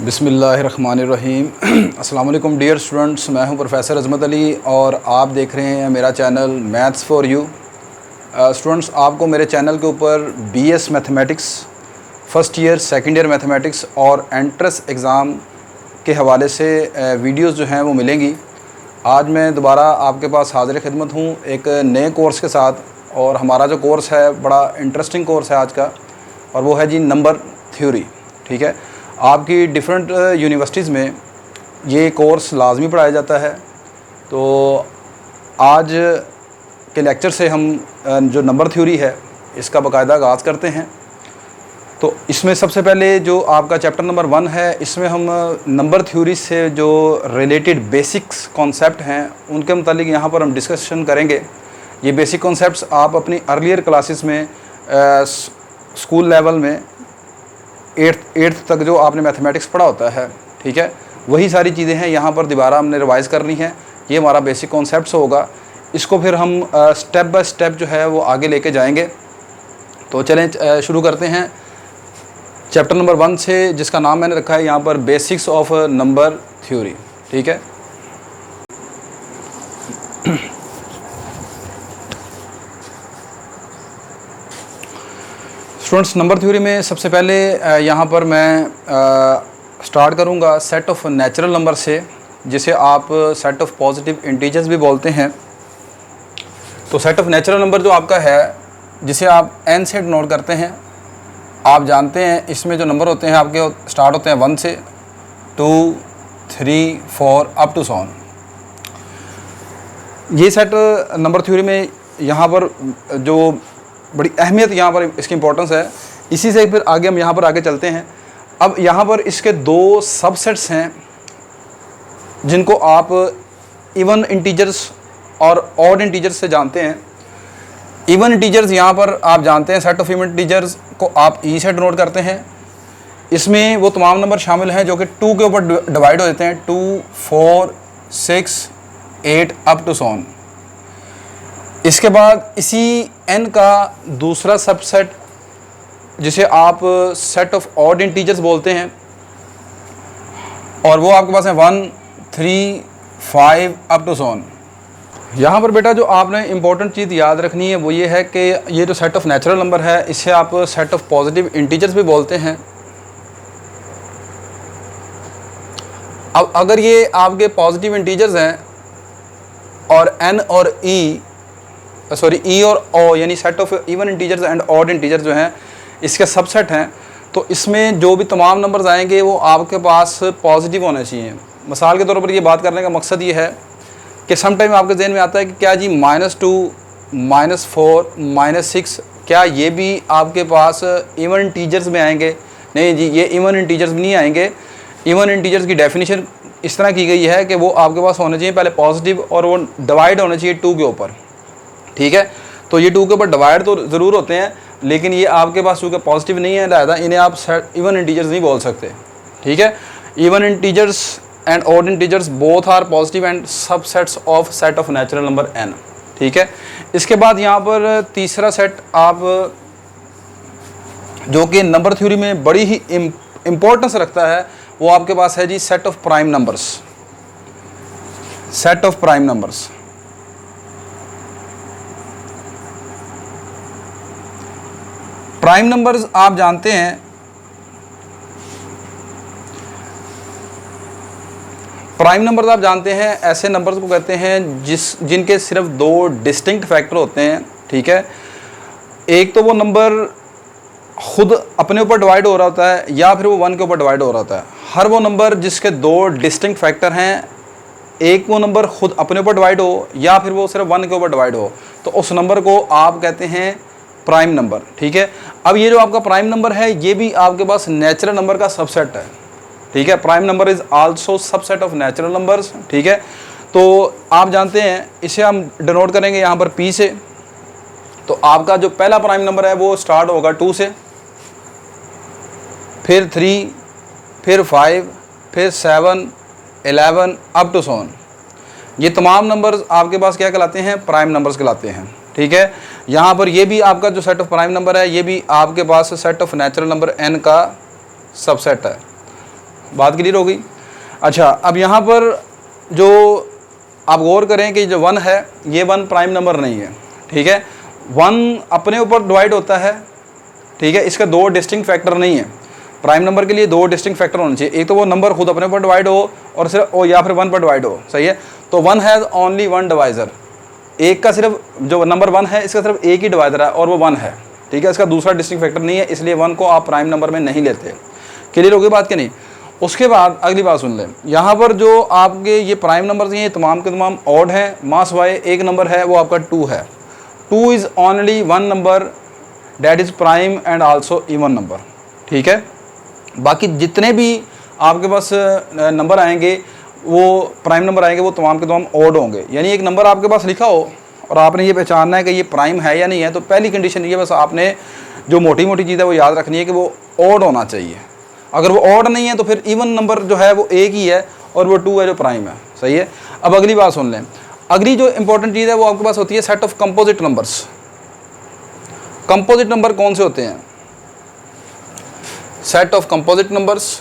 बिस्मिल्लाहिर्रहमानिर्रहीम। अस्सलाम वालेकुम डियर स्टूडेंट्स, मैं हूं प्रोफेसर अज़मत अली और आप देख रहे हैं मेरा channel maths for you. Students, आपको मेरे चैनल के ऊपर BS mathematics first year second year mathematics और एंट्रेंस एग्ज़ाम के हवाले से वीडियोस जो हैं वो मिलेंगी। आज मैं दोबारा आपके पास हाज़िर खिदमत हूँ एक नए कोर्स के साथ, और हमारा जो कोर्स है बड़ा इंटरेस्टिंग कोर्स है आज का, और वो है जी नंबर थ्योरी। ठीक है, आपकी डिफरेंट यूनिवर्सिटीज़ में ये कोर्स लाजमी पढ़ाया जाता है। तो आज के लेक्चर से हम जो नंबर थ्योरी है इसका बाकायदा आगाज़ करते हैं। तो इसमें सबसे पहले जो आपका चैप्टर नंबर 1 है, इसमें हम नंबर थ्योरी से जो रिलेटेड बेसिक्स कॉन्सेप्ट हैं उनके मुतालिक यहाँ पर हम डिस्कशन करेंगे। ये बेसिक कॉन्सेप्ट्स आप अपनी अर्लियर क्लासेस में स्कूल लेवल में 8th तक जो आपने मैथमेटिक्स पढ़ा होता है, ठीक है, वही सारी चीज़ें हैं यहाँ पर दोबारा हमने रिवाइज़ करनी है। ये हमारा बेसिक कॉन्सेप्ट्स होगा, इसको फिर हम स्टेप बाय स्टेप जो है वो आगे लेके जाएंगे। तो चलें शुरू करते हैं चैप्टर नंबर 1 से, जिसका नाम मैंने रखा है यहाँ पर बेसिक्स ऑफ नंबर थ्योरी। ठीक है, स्टूडेंट्स, नंबर थ्योरी में सबसे पहले यहाँ पर मैं स्टार्ट करूँगा सेट ऑफ नेचुरल नंबर से, जिसे आप सेट ऑफ पॉजिटिव इंटीजर्स भी बोलते हैं। तो सेट ऑफ नेचुरल नंबर जो आपका है, जिसे आप n से नोट करते हैं, आप जानते हैं इसमें जो नंबर होते हैं आपके स्टार्ट होते हैं 1 से 2, 3, 4 अप टू 7। ये सेट नंबर थ्योरी में यहाँ पर जो बड़ी अहमियत यहाँ पर इसकी इंपॉर्टेंस है, इसी से फिर आगे हम यहाँ पर आगे चलते हैं। अब यहाँ पर इसके 2 सबसेट्स हैं जिनको आप इवन इंटीजर्स और ऑड इंटीजर्स से जानते हैं। इवन इंटीजर्स यहाँ पर आप जानते हैं सेट ऑफ इवन इंटीजर्स को आप ई से डिनोट करते हैं। इसमें वो तमाम नंबर शामिल हैं जो कि 2 के ऊपर डिवाइड हो जाते हैं, 2, 4, 6, 8 अप टू 7। इसके बाद इसी n का दूसरा सबसेट, जिसे आप सेट ऑफ ऑड इंटीजर्स बोलते हैं, और वो आपके पास है 1, 3, 5 अप टू 7। यहाँ पर बेटा जो आपने इम्पोर्टेंट चीज़ याद रखनी है वो ये है कि ये जो सेट ऑफ नेचुरल नंबर है, इसे आप सेट ऑफ पॉजिटिव इंटीजर्स भी बोलते हैं। अब अगर ये आपके पॉजिटिव इंटीजर्स हैं और n और ई और ओ, यानी set of even integers and odd integers जो हैं इसके सबसेट हैं, तो इसमें जो भी तमाम नंबर्स आएंगे वो आपके पास पॉजिटिव होने चाहिए। मिसाल के तौर पर ये बात करने का मकसद ये है कि सम टाइम आपके जहन में आता है कि क्या जी -2, -4, -6 क्या ये भी आपके पास इवन इंटीजर्स में आएंगे? नहीं जी, ये इवन इंटीजर्स नहीं आएंगे। इवन इंटीजर्स की डेफिनेशन इस तरह की गई है कि वो आपके पास होने चाहिए पहले पॉजिटिव, और वो डिवाइड होने चाहिए 2 के ऊपर। ठीक है, तो ये 2 के ऊपर डिवाइड तो ज़रूर होते हैं, लेकिन ये आपके पास चूँकि पॉजिटिव नहीं है, लिहाजा इन्हें आप इवन इंटीजर्स नहीं बोल सकते। ठीक है, even integers and odd integers both are positive and subsets of set of natural number n। ठीक है, इसके बाद यहाँ पर तीसरा सेट आप जो कि नंबर थ्योरी में बड़ी ही इम्पोर्टेंस रखता है, वो आपके पास है जी set of prime numbers. Set of prime numbers, prime numbers आप जानते हैं ऐसे नंबर्स को कहते हैं जिनके सिर्फ 2 डिस्टिंक्ट फैक्टर होते हैं। ठीक है, एक तो वो नंबर खुद अपने ऊपर डिवाइड हो रहा होता है, या फिर वो 1 के ऊपर डिवाइड हो रहा होता है। हर वो नंबर जिसके 2 डिस्टिंक्ट फैक्टर हैं, एक वो नंबर खुद अपने ऊपर डिवाइड हो या फिर वो सिर्फ 1 के ऊपर डिवाइड हो, तो उस नंबर को आप कहते हैं प्राइम नंबर। ठीक है, अब ये जो आपका प्राइम नंबर है ये भी आपके पास नेचुरल नंबर का सबसेट है। ठीक है, prime number is also subset of natural numbers. ठीक है, तो आप जानते हैं इसे हम डिनोट करेंगे यहाँ पर p से। तो आपका जो पहला प्राइम नंबर है वो स्टार्ट होगा 2 से, फिर 3, फिर 5, फिर 7, 11 अप टू 7। ये तमाम नंबर्स आपके पास क्या कहलाते हैं? प्राइम नंबर्स कहलाते हैं। ठीक है, यहाँ पर ये भी आपका जो सेट ऑफ प्राइम नंबर है ये भी आपके पास set of natural number n का सबसेट है। बात क्लियर हो गई। अच्छा, अब यहाँ पर जो आप गौर करें कि जो 1 है ये 1 प्राइम नंबर नहीं है, ठीक है। 1 अपने ऊपर डिवाइड होता है, ठीक है, इसका 2 डिस्टिंक्ट फैक्टर नहीं है। प्राइम नंबर के लिए 2 डिस्टिंक्ट फैक्टर होने चाहिए, एक तो वो नंबर खुद अपने ऊपर डिवाइड हो और सिर्फ या फिर 1 पर डिवाइड हो, सही है। तो 1 हैज़ ओनली 1 डिवाइज़र, एक का सिर्फ जो नंबर 1 है इसका सिर्फ एक ही डिवाइज़र है और वो 1 है, ठीक है। इसका दूसरा डिस्टिंक्ट फैक्टर नहीं है, इसलिए 1 को आप प्राइम नंबर में नहीं लेते। क्लियर हो गई बात कि नहीं। उसके बाद अगली बात सुन लें, यहाँ पर जो आपके ये प्राइम नंबर हैं ये तमाम के तमाम ऑड हैं, मास वाई एक नंबर है वो आपका 2 है। 2 is only 1 number that is prime and also even number, ठीक है। बाकी जितने भी आपके पास नंबर आएंगे वो प्राइम नंबर आएंगे वो तमाम के तमाम ऑड होंगे। यानी एक नंबर आपके पास लिखा हो और आपने ये पहचानना है कि ये प्राइम है या नहीं है, तो पहली कंडीशन ये बस आपने जो मोटी मोटी चीज़ है वो याद रखनी है कि वो ऑड होना चाहिए। अगर वो ऑड नहीं है तो फिर इवन नंबर जो है वो एक ही है और वो 2 है जो प्राइम है, सही है। अब अगली बात सुन लें, अगली जो इंपॉर्टेंट चीज़ है वो आपके पास होती है set of composite numbers. Composite number कौन से होते हैं? Set of composite numbers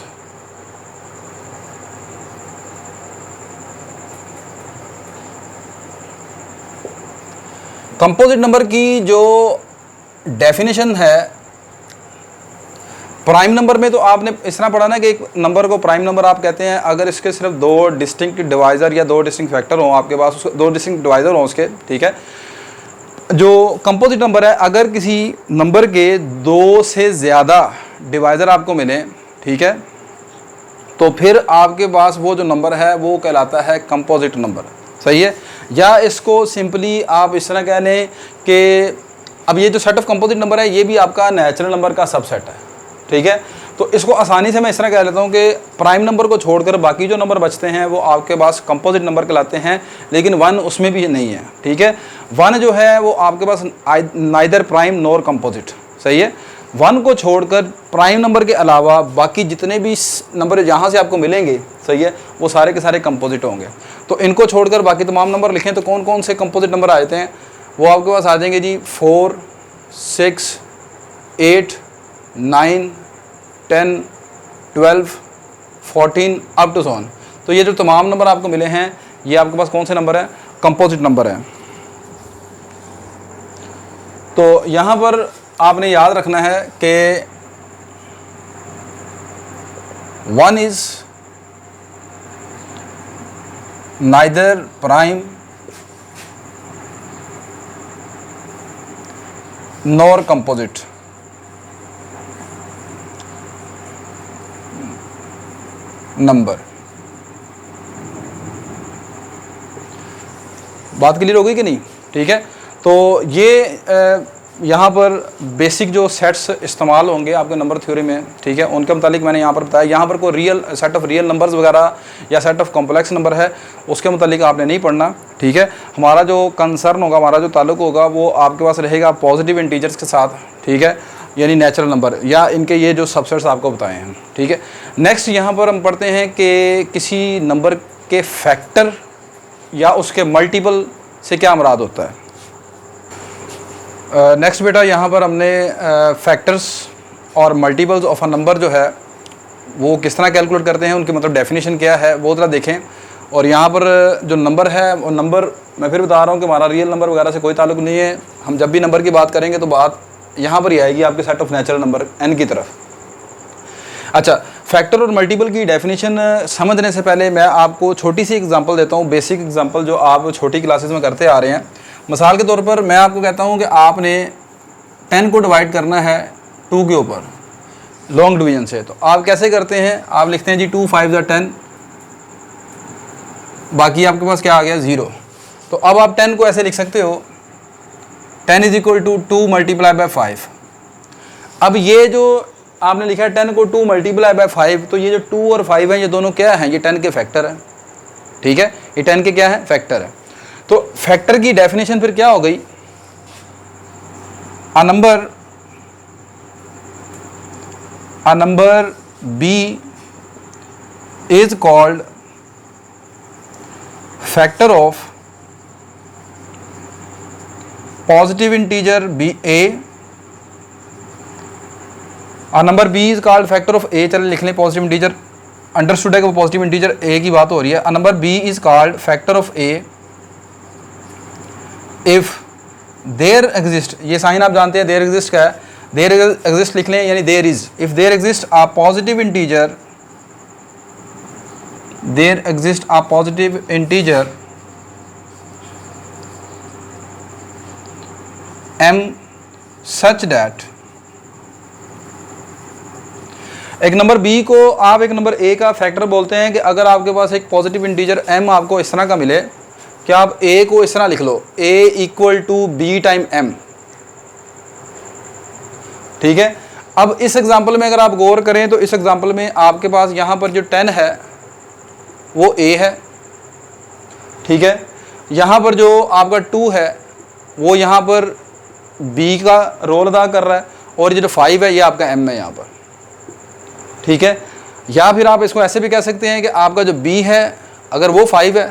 composite number की जो डेफिनेशन है, प्राइम नंबर में तो आपने इस तरह पढ़ा ना कि एक नंबर को प्राइम नंबर आप कहते हैं अगर इसके सिर्फ 2 डिस्टिंक्ट डिवाइज़र या 2 डिस्टिंक्ट फैक्टर हों आपके पास, 2 डिस्टिंक्ट डिवाइज़र हों उसके, ठीक है। जो कंपोजिट नंबर है, अगर किसी नंबर के 2 से ज़्यादा डिवाइज़र आपको मिले, ठीक है, तो फिर आपके पास वो जो नंबर है वो कहलाता है कंपोजिट नंबर, सही है। या इसको सिंपली आप इस तरह कह लें कि अब ये जो सेट ऑफ कंपोजिट नंबर है ये भी आपका नेचुरल नंबर का सबसेट है, ठीक है। तो इसको आसानी से मैं इस तरह कह लेता हूँ कि प्राइम नंबर को छोड़कर बाकी जो नंबर बचते हैं वो आपके पास कंपोजिट नंबर कहलाते हैं, लेकिन 1 उसमें भी नहीं है, ठीक है। 1 जो है वो आपके पास नाइदर प्राइम नॉर कंपोजिट, सही है। 1 को छोड़कर प्राइम नंबर के अलावा बाकी जितने भी नंबर जहाँ से आपको मिलेंगे, सही है, वो सारे के सारे कंपोजिट होंगे। तो इनको छोड़कर बाकी तमाम नंबर लिखें तो कौन कौन से कंपोजिट नंबर आ जाते हैं? वो आपके पास आ जाएंगे जी 4, 6, 8, 9, 10, 12, 14 अप टू 7। तो ये जो तमाम नंबर आपको मिले हैं ये आपके पास कौन से नंबर हैं? कंपोजिट नंबर हैं। तो यहाँ पर आपने याद रखना है कि 1 is neither prime nor composite. Number, बात क्लियर हो गई कि नहीं? ठीक है। तो ये यहाँ पर बेसिक जो सेट्स इस्तेमाल होंगे आपके नंबर थ्योरी में, ठीक है, उनके मुतालिक मैंने यहाँ पर बताया। यहाँ पर कोई real set of real numbers वगैरह या सेट ऑफ कॉम्प्लेक्स नंबर है उसके मुतालिक आपने नहीं पढ़ना, ठीक है। हमारा जो कंसर्न होगा, हमारा जो ताल्लुक होगा वो आपके पास रहेगा पॉजिटिव इंटीजर्स के साथ, ठीक है, यानी नेचुरल नंबर या इनके ये जो सबसेट्स आपको बताए हैं, ठीक है। नेक्स्ट यहाँ पर हम पढ़ते हैं कि किसी नंबर के फैक्टर या उसके मल्टीपल से क्या मुराद होता है। नेक्स्ट बेटा यहाँ पर हमने फैक्टर्स और मल्टीपल्स ऑफ अ नंबर जो है वो किस तरह कैलकुलेट करते हैं, उनकी मतलब डेफिनेशन क्या है वो ज़रा देखें। और यहाँ पर जो नंबर है वो नंबर मैं फिर बता रहा हूँ कि हमारा रियल नंबर वगैरह से कोई ताल्लुक नहीं है। हम जब भी नंबर की बात करेंगे तो बात यहाँ पर ही आएगी आपके set of natural number n की तरफ। अच्छा, फैक्टर और मल्टीपल की डेफिनेशन समझने से पहले मैं आपको छोटी सी एग्जांपल देता हूँ, बेसिक एग्जांपल जो आप छोटी क्लासेस में करते आ रहे हैं। मिसाल के तौर पर मैं आपको कहता हूँ कि आपने 10 को डिवाइड करना है 2 के ऊपर लॉन्ग डिवीजन से, तो आप कैसे करते हैं? आप लिखते हैं जी 2 5 10, बाकी आपके पास क्या आ गया 0। तो अब आप 10 को ऐसे लिख सकते हो 10 is equal to 2 multiply by 5। अब ये जो आपने लिखा है 10 को 2 मल्टीप्लाई बाय 5, तो ये जो 2 और 5 है ये दोनों क्या हैं? ये 10 के फैक्टर हैं, ठीक है, ये 10 के क्या है? फैक्टर है। तो फैक्टर की डेफिनेशन फिर क्या हो गई? A number b is called factor of positive integer b a। A number b is called factor of a, चलिए लिख लें पॉजिटिव इंटीजर अंडरस्टूड है कि वो पॉजिटिव इंटीजर ए की बात हो रही है। A number B is called factor of A if there exist, ये साइन आप जानते हैं देयर एग्जिस्ट क्या है, देयर एग्जिस्ट लिख लें यानी there is, if there exist a positive integer, there exist a positive integer m such that, एक नंबर बी को आप एक नंबर ए का फैक्टर बोलते हैं कि अगर आपके पास एक पॉजिटिव इंटीजर m आपको इस तरह का मिले कि आप a को इस तरह लिख लो, a equal to B time m, ठीक है। अब इस एग्जांपल में अगर आप गौर करें तो इस एग्जांपल में आपके पास यहाँ पर जो 10 है वो a है, ठीक है। यहाँ पर जो आपका 2 है वो यहाँ पर b का रोल अदा कर रहा है, और ये जो 5 है ये आपका m है यहाँ पर, ठीक है। या फिर आप इसको ऐसे भी कह सकते हैं कि आपका जो b है अगर वो 5 है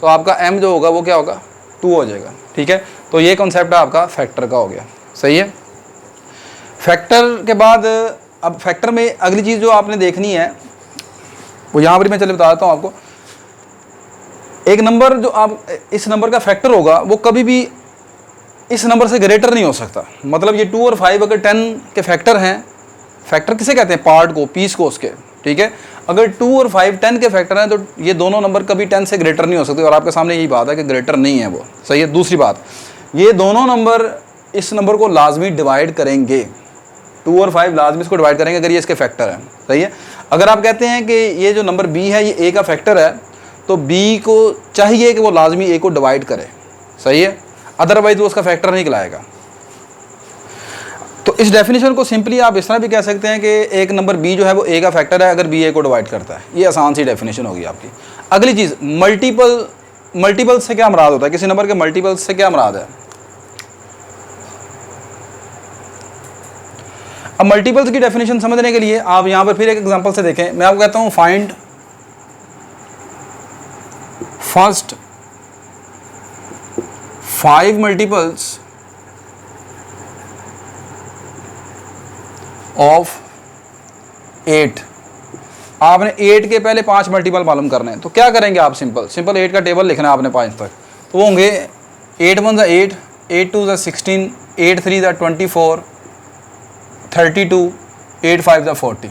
तो आपका m जो होगा वो क्या होगा, 2 हो जाएगा, ठीक है। तो ये कॉन्सेप्ट आपका फैक्टर का हो गया, सही है। फैक्टर के बाद अब फैक्टर में अगली चीज़ जो आपने देखनी है वो यहाँ पर मैं चले बता देता हूँ आपको। एक नंबर जो आप इस नंबर का फैक्टर होगा वो कभी भी इस नंबर से ग्रेटर नहीं हो सकता। मतलब ये 2 और 5 अगर 10 के फैक्टर हैं, फैक्टर किसे कहते हैं, पार्ट को, पीस को उसके, ठीक है। अगर 2 और 5 10 के फैक्टर हैं तो ये दोनों नंबर कभी 10 से ग्रेटर नहीं हो सकते, और आपके सामने यही बात है कि ग्रेटर नहीं है वो, सही है। दूसरी बात, ये दोनों नंबर इस नंबर को लाजमी डिवाइड करेंगे, 2 और 5 लाजमी इसको डिवाइड करेंगे अगर ये इसके फैक्टर हैं, सही है। अगर आप कहते हैं कि ये जो नंबर b है ये a का फैक्टर है तो b को चाहिए कि वो लाजमी a को डिवाइड करे, सही है, अदरवाइज वो उसका फैक्टर नहीं कहलाएगा। तो इस डेफिनेशन को सिंपली आप इस तरह भी कह सकते हैं कि एक नंबर b जो है वो a का फैक्टर है अगर b a को डिवाइड करता है। ये आसान सी डेफिनेशन होगी आपकी। अगली चीज़, मल्टीपल से क्या मुराद होता है, किसी नंबर के मल्टीपल से क्या मुराद है। अब मल्टीपल्स की डेफिनेशन समझने के लिए आप यहाँ पर फिर एक एग्जांपल से देखें। मैं आपको कहता हूँ फाइंड फर्स्ट 5 मल्टीपल्स ऑफ 8। आपने 8 के पहले 5 मल्टीपल मालूम करने हैं, तो क्या करेंगे आप, सिंपल 8 का टेबल लिखना है आपने 5 तक। तो वो होंगे 8 1 ज़ा 8, 8 2 ज़ा 16, 8 3 ज़ा 24, 32, 8 5 ज़ा 40।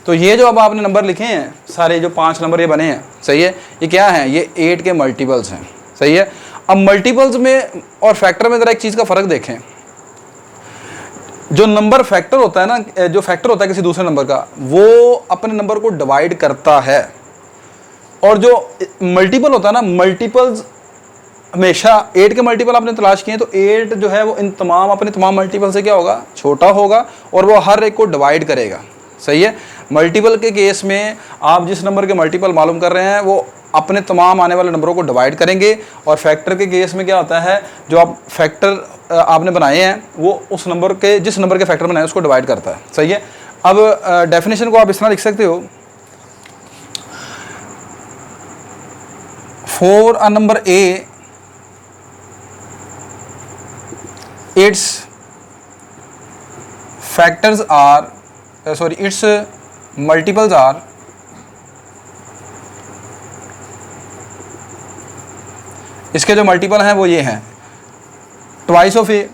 तो ये जो अब आपने नंबर लिखे हैं सारे जो 5 नंबर ये बने हैं, सही है, ये क्या हैं, ये 8 के मल्टीपल्स हैं, सही है। अब मल्टीपल्स में और फैक्टर में ज़रा एक चीज़ का फ़र्क देखें। जो नंबर फैक्टर होता है ना, जो फैक्टर होता है किसी दूसरे नंबर का, वो अपने नंबर को डिवाइड करता है, और जो मल्टीपल होता है ना, मल्टीपल्स हमेशा 8 के मल्टीपल आपने तलाश किए तो 8 जो है वो इन तमाम अपने तमाम मल्टीपल से क्या होगा, छोटा होगा, और वो हर एक को डिवाइड करेगा, सही है। मल्टीपल के केस में आप जिस नंबर के मल्टीपल मालूम कर रहे हैं वो अपने तमाम आने वाले नंबरों को डिवाइड करेंगे, और फैक्टर के केस में क्या होता है, जो आप फैक्टर आपने बनाए हैं वो उस नंबर के, जिस नंबर के फैक्टर बनाए उसको डिवाइड करता है, सही है। अब डेफिनेशन को आप इस तरह लिख सकते हो, for a number A its factors are its multiples are इसके जो मल्टीपल हैं वो ये हैं, ट्वाइस ऑफ ए,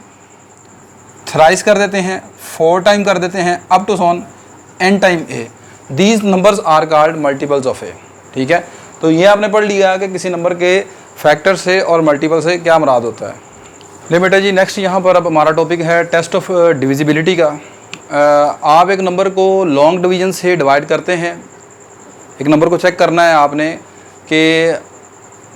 थ्राइस कर देते हैं, 4 टाइम कर देते हैं, अप टू सोन n time A. These numbers are called multiples of A, ठीक है। तो ये आपने पढ़ लिया कि किसी नंबर के फैक्टर से और मल्टीपल से क्या मुराद होता है। ले बेटा जी, नेक्स्ट यहाँ पर अब हमारा टॉपिक है टेस्ट ऑफ डिविजिबिलिटी का। आप एक नंबर को लॉन्ग डिवीजन से डिवाइड करते हैं। एक नंबर को चेक करना है आपने कि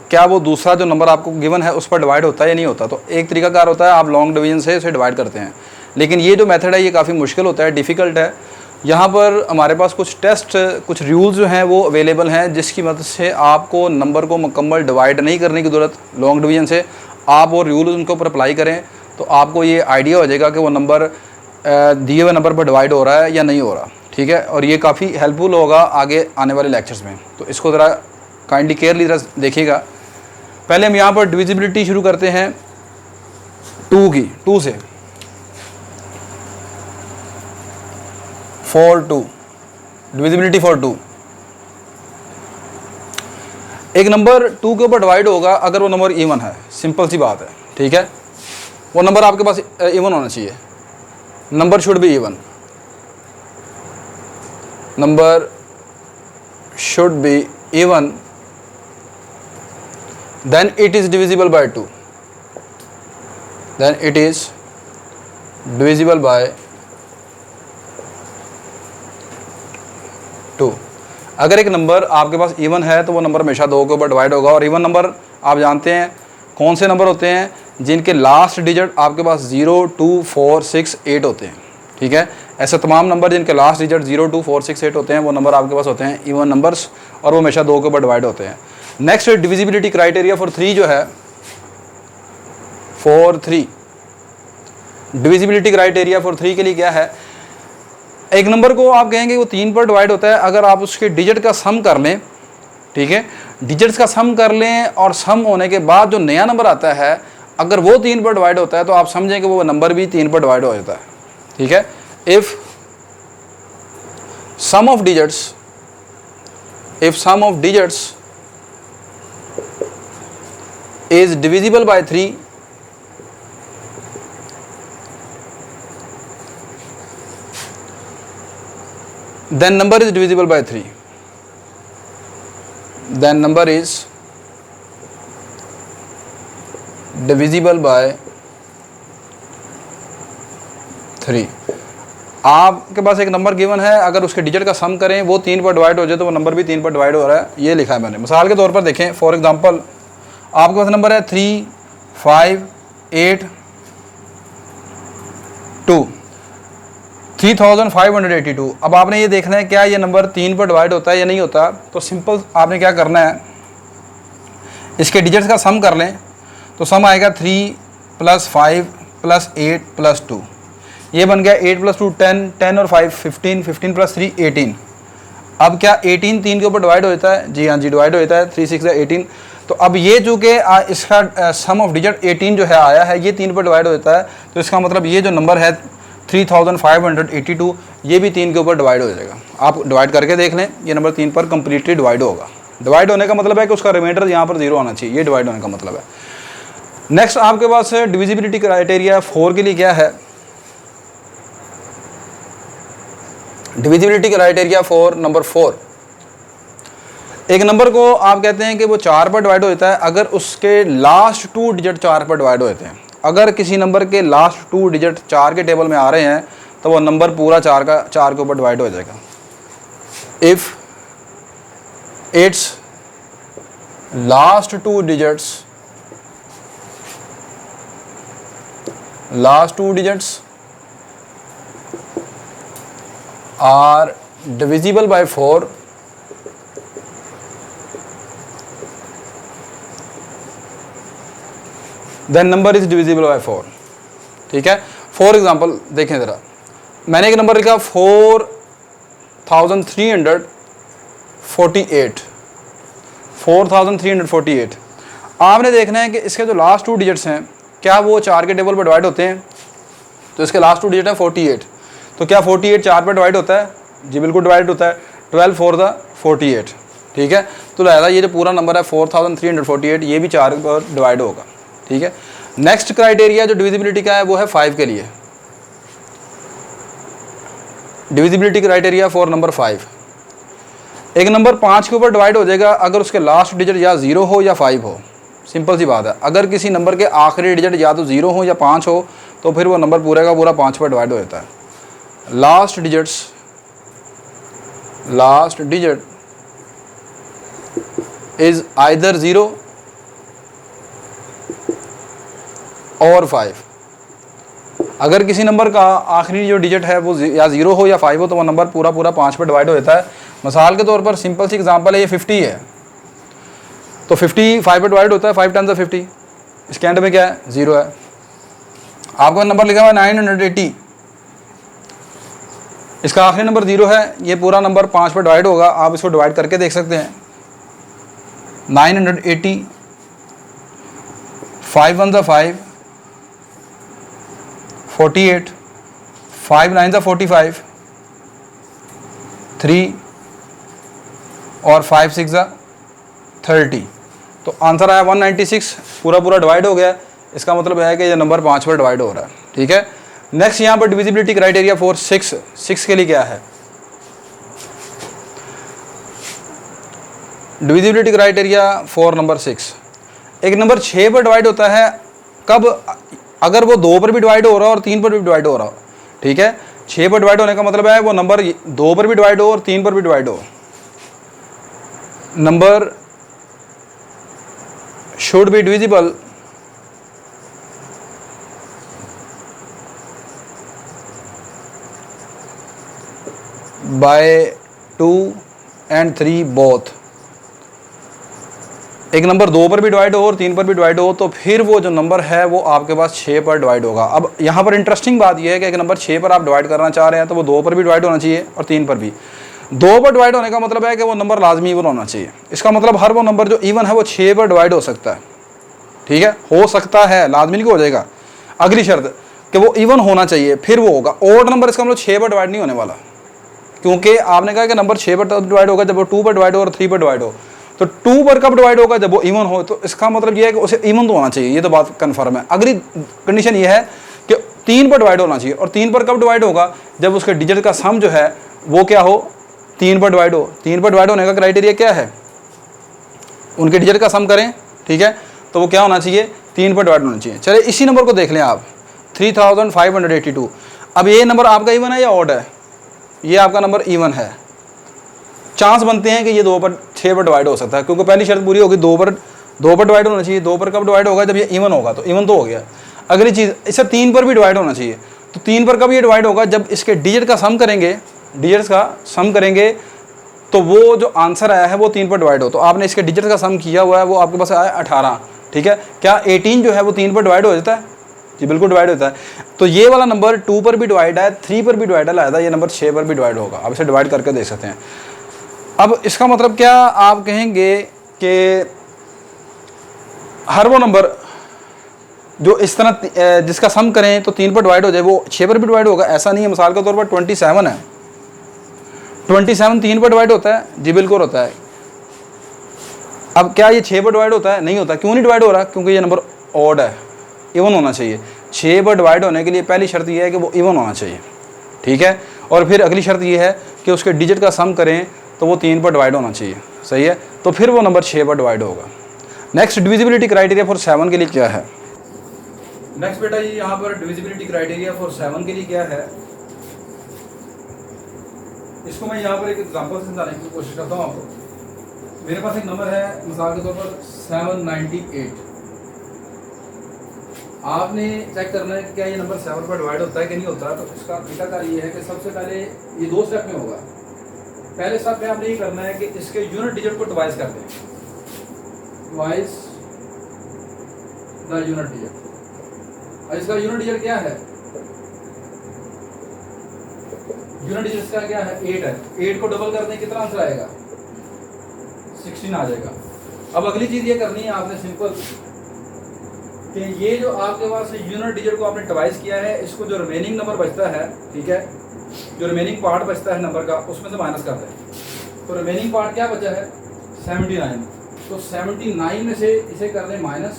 क्या वो दूसरा जो नंबर आपको गिवन है उस पर डिवाइड होता है या नहीं होता। तो एक तरीकाकार होता है, आप लॉन्ग डिवीजन से उसे डिवाइड करते हैं, लेकिन ये जो मेथड है ये काफ़ी मुश्किल होता है, डिफ़िकल्ट है। यहाँ पर हमारे पास कुछ टेस्ट, कुछ रूल्स जो हैं वो अवेलेबल हैं, जिसकी मदद से आपको नंबर को मुकम्मल डिवाइड नहीं करने की ज़रूरत लॉन्ग डिवीजन से। आप वो रूल उनके ऊपर अप्लाई करें तो आपको ये आइडिया हो जाएगा कि वो नंबर दिए हुए नंबर पर डिवाइड हो रहा है या नहीं हो रहा, ठीक है। और ये काफ़ी हेल्पफुल होगा आगे आने वाले लेक्चर्स में। तो इसको ज़रा काइंडली केयरली ज़रा देखिएगा। पहले हम यहाँ पर डिविजिबिलिटी शुरू करते हैं 2 से। 4 2 डिविजिबिलिटी फॉर 2। एक नंबर 2 के ऊपर डिवाइड होगा अगर वो नंबर इवन है, सिंपल सी बात है, ठीक है। वो नंबर आपके पास इवन होना चाहिए, number should be even, number should be even, then it is divisible by 2, then it is divisible by 2। अगर एक नंबर आपके पास इवन है तो वो नंबर हमेशा 2 के ऊपर डिवाइड होगा। और इवन नंबर आप जानते हैं कौन से नंबर होते हैं, जिनके लास्ट डिजिट आपके पास 0, 2, 4, 6, 8 होते हैं, ठीक है। ऐसे तमाम नंबर जिनके लास्ट डिजिट 0, 2, 4, 6, 8 होते हैं वो नंबर आपके पास होते हैं इवन नंबर्स, और वो हमेशा 2 के ऊपर डिवाइड होते हैं। नेक्स्ट डिविजिबिलिटी क्राइटेरिया फॉर 3 जो है, फॉर 3 डिविजिबिलिटी क्राइटेरिया फॉर 3 के लिए क्या है, एक नंबर को आप कहेंगे वो 3 पर डिवाइड होता है अगर आप उसके डिजिट का सम कर लें, ठीक है, डिजिट्स का सम कर लें और सम होने के बाद जो नया नंबर आता है अगर वो 3 पर डिवाइड होता है तो आप समझें कि वो नंबर भी 3 पर डिवाइड हो जाता है, ठीक है। If sum of digits is divisible by 3, then number is divisible by 3, then number is divisible by 3। आपके पास एक नंबर गिवन है, अगर उसके डिजिट का सम करें वो 3 पर डिवाइड हो जाए तो वो नंबर भी 3 पर डिवाइड हो रहा है, ये लिखा है मैंने। मिसाल के तौर पर देखें, फॉर एग्जांपल आपके पास नंबर है 3, 5, 8, 2, 3582। अब आपने ये देखना है क्या ये नंबर 3 पर डिवाइड होता है या नहीं होता। तो सिंपल आपने क्या करना है, इसके डिजिट्स का सम कर लें तो सम आएगा 3 + 5 + 8 + 2, ये बन गया 8 + 2 10, 10 और 5 15, 15 + 3 18। अब क्या 18 3 के ऊपर डिवाइड हो जाता है? जी हाँ जी, डिवाइड हो जाता है, 3 6 18। तो अब ये जो कि इसका सम ऑफ डिजिट 18 जो है आया है, ये 3 पर डिवाइड हो जाता है, तो इसका मतलब ये जो नंबर है 3582 ये भी 3 के ऊपर डिवाइड हो जाएगा। आप डिवाइड करके देख लें, ये नंबर 3 पर कंप्लीटली डिवाइड होगा। डिवाइड होने का मतलब है कि उसका रिमाइंडर यहाँ पर 0 आना चाहिए, ये डिवाइड होने का मतलब है। नेक्स्ट आपके पास डिविजिबिलिटी क्राइटेरिया 4 के लिए क्या है, डिविजिबिलिटी क्राइटेरिया फॉर नंबर 4, एक नंबर को आप कहते हैं कि वो 4 पर डिवाइड हो जाता है अगर उसके लास्ट 2 डिजिट 4 पर डिवाइड हो जाते हैं। अगर किसी नंबर के लास्ट 2 डिजिट 4 के टेबल में आ रहे हैं तो वो नंबर पूरा 4 के ऊपर डिवाइड हो जाएगा। If it's last 2 digits are divisible by 4, then number is divisible by 4, ठीक है। फॉर एग्जाम्पल देखें ज़रा, मैंने एक नंबर लिखा 4348। आपने देखना है कि इसके जो लास्ट 2 डिजिट्स हैं क्या वो 4 के टेबल पर डिवाइड होते हैं। तो इसके लास्ट 2 डिजिट हैं 48, तो क्या 48 4 पर डिवाइड होता है? जी बिल्कुल डिवाइड होता है, 12 4 48, ठीक है। तो लिहाजा ये जो पूरा नंबर है 4348 ये भी 4 पर डिवाइड होगा, ठीक है। नेक्स्ट क्राइटेरिया जो डिविजिबिलिटी का है वो है 5 के लिए, डिविजिबिलिटी क्राइटेरिया फॉर नंबर 5। एक नंबर 5 के ऊपर डिवाइड हो जाएगा अगर उसके लास्ट डिजिट या 0 हो या 5 हो, सिंपल सी बात है। अगर किसी नंबर के आखिरी डिजिट या तो 0 हो या 5 हो तो फिर वो नंबर पूरे का पूरा 5 पर डिवाइड हो जाता है। लास्ट डिजिट इज आइदर 0 और 5। अगर किसी नंबर का आखिरी जो डिजिट है वो या 0 हो या 5 हो तो वो नंबर पूरा 5 पर डिवाइड हो जाता है। मिसाल के तौर पर सिंपल सी एग्जांपल है, ये 50 है तो 50 5 पर डिवाइड होता है, 5 10 50, इसके एंड में क्या है? 0 है। आपका नंबर लिखा हुआ है 980, इसका आखिरी नंबर 0 है, ये पूरा नंबर 5 पर डिवाइड होगा। आप इसको डिवाइड करके देख सकते हैं, 980, 5 1 5, 48, 5 9 45, 3 और 5 6 30। तो आंसर आया 196, पूरा पूरा डिवाइड हो गया। इसका मतलब है कि ये नंबर 5 पर डिवाइड हो रहा है, ठीक है। नेक्स्ट यहाँ पर डिविजिबिलिटी क्राइटेरिया फॉर 6 के लिए क्या है? डिविजिबिलिटी क्राइटेरिया फॉर नंबर 6, एक नंबर 6 पर डिवाइड होता है कब? अगर वो 2 पर भी डिवाइड हो रहा हो और 3 पर भी डिवाइड हो रहा हो, ठीक है। 6 पर डिवाइड होने का मतलब है वो नंबर 2 पर भी डिवाइड हो और 3 पर भी डिवाइड हो। Number should be divisible by 2 and 3 both. एक नंबर 2 पर भी डिवाइड हो और 3 पर भी डिवाइड हो तो फिर वो जो नंबर है वो आपके पास 6 पर डिवाइड होगा। अब यहाँ पर इंटरेस्टिंग बात यह है कि एक नंबर 6 पर आप डिवाइड करना चाह रहे हैं तो वो 2 पर भी डिवाइड होना चाहिए और 3 पर भी। 2 पर डिवाइड होने का मतलब है कि वो नंबर लाजमी इवन होना चाहिए। इसका मतलब हर वो नंबर जो इवन है वो 6 पर डिवाइड हो सकता है, ठीक है। हो सकता है, लाजमी नहीं हो जाएगा। अगली शर्त कि वो इवन होना चाहिए, फिर वो होगा। ऑड नंबर इसका मतलब 6 पर डिवाइड नहीं होने वाला, क्योंकि आपने कहा कि नंबर 6 पर तब डिवाइड होगा जब वो 2 पर डिवाइड हो और 3 पर डिवाइड हो। तो 2 पर कब डिवाइड होगा? जब वो इवन हो। तो इसका मतलब ये है कि उसे इवन तो होना चाहिए, ये तो बात कन्फर्म है। अगली कंडीशन ये है कि 3 पर डिवाइड होना चाहिए। और 3 पर कब डिवाइड होगा? जब उसके डिजिट का सम जो है वो क्या हो? 3 पर डिवाइड हो। 3 पर डिवाइड होने का क्राइटेरिया क्या है? उनके डिजिट का सम करें, ठीक है, तो वो क्या होना चाहिए? 3 पर डिवाइड होना चाहिए। चले इसी नंबर को देख लें आप, 3582। अब ये नंबर आपका इवन है या ऑड है? ये आपका नंबर इवन है। चांस बनते हैं कि ये 2 पर 6 पर डिवाइड हो सकता है, क्योंकि पहली शर्त पूरी होगी, 2 पर डिवाइड होना चाहिए। 2 पर कब डिवाइड होगा? जब ये इवन होगा, तो इवन तो हो गया। अगली चीज़, इसे 3 पर भी डिवाइड होना चाहिए। तो 3 पर कब ये डिवाइड होगा? जब इसके डिजिट का सम करेंगे, डिजिट्स का सम करेंगे तो वो जो आंसर आया है वो 3 पर डिवाइड हो। तो आपने इसके डिजिट का सम किया हुआ है, वो आपके पास आया 18, ठीक है। क्या 18 जो है वो 3 पर डिवाइड हो जाता है? जी बिल्कुल डिवाइड होता है। तो ये वाला नंबर 2 पर भी डिवाइड है, 3 पर भी डिवाइड है, लाया था ये नंबर 6 पर भी डिवाइड होगा। अब इसे डिवाइड करके देख सकते हैं। अब इसका मतलब क्या आप कहेंगे कि हर वो नंबर जो इस तरह जिसका सम करें तो 3 पर डिवाइड हो जाए वो 6 पर भी डिवाइड होगा? ऐसा नहीं है। मिसाल के तौर पर 27 है, 27 3 पर डिवाइड होता है? जी बिल्कुल होता है। अब क्या ये 6 पर डिवाइड होता है? नहीं होता। क्यों नहीं डिवाइड हो रहा? क्योंकि ये नंबर ऑड है, इवन होना चाहिए। 6 पर डिवाइड होने के लिए पहली शर्त यह है कि वो इवन होना चाहिए, ठीक है। और फिर अगली शर्त यह है कि उसके डिजिट का सम करें तो वो 3 पर डिवाइड होना चाहिए, सही है। तो फिर वो नंबर 6 पर डिवाइड होगा। नेक्स्ट डिविजिबिलिटी क्राइटेरिया फॉर 7 के लिए क्या है? नेक्स्ट बेटा ये यहाँ पर डिविजिबिलिटी क्राइटेरिया फॉर 7 के लिए क्या है, इसको मैं यहाँ पर एक एग्जांपल से समझाने की कोशिश करता हूँ आपको। मेरे पास एक नंबर है, मिसाल के तौर पर 798। आपने चेक करना है कि क्या ये नंबर 7 पर डिवाइड होता है कि नहीं होता। तो इसका तरीकाकार ये है कि सबसे पहले ये 2 स्टेप में होगा। पहले स्टेप में आपने ये करना है कि इसके यूनिट डिजिट को ट्वाइस कर दें, ट्वाइस द यूनिट डिजिट। और इसका यूनिट डिजिट क्या है? यूनिट डिजिट इसका क्या है? 8 है। 8 को डबल कर दें, कितना आंसर आएगा? 16 आ जाएगा। अब अगली चीज ये करनी है आपने सिंपल कि ये जो आपके पास यूनिट डिजिट को आपने ट्वाइस किया है, इसको जो रिमेनिंग नंबर बचता है, ठीक है, जो रिमेनिंग पार्ट बचता है नंबर का, उसमें से माइनस कर दें। तो रिमेनिंग पार्ट क्या बचा है? 79। तो 79 में से इसे कर दें माइनस।